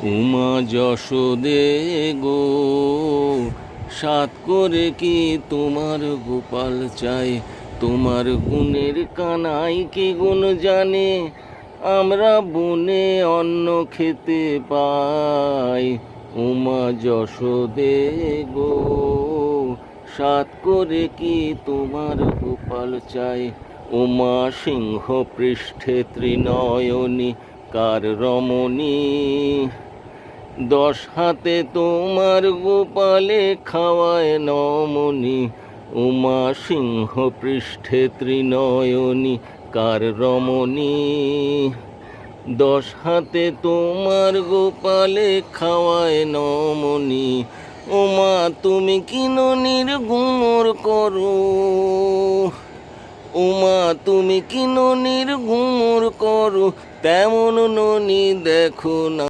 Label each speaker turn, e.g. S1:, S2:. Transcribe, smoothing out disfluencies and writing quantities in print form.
S1: উমা যশোদে গো, সাত করে কি তোমার গোপাল চাই? তোমার গুণের কানাই কি গুণ জানে? আমরা বনে অন্ন খেতে পাই। উমা যশোদে গো, সাত করে কি তোমার গোপাল চাই? উমা সিংহ পৃষ্ঠে ত্রিনয়নী কার রমণী? 10 হাতে তোমার গোপালে খাওয়ায় নমনি। উমা সিংহ পৃষ্ঠে ত্রিনয়নী কার রমণী? 10 হাতে তোমার গোপালে খাওয়ায় নমনি। ওমা তুমি কি ননির গুমর করো? উমা তুমি কি ননির গুমর করো? তেমন ননি দেখো না।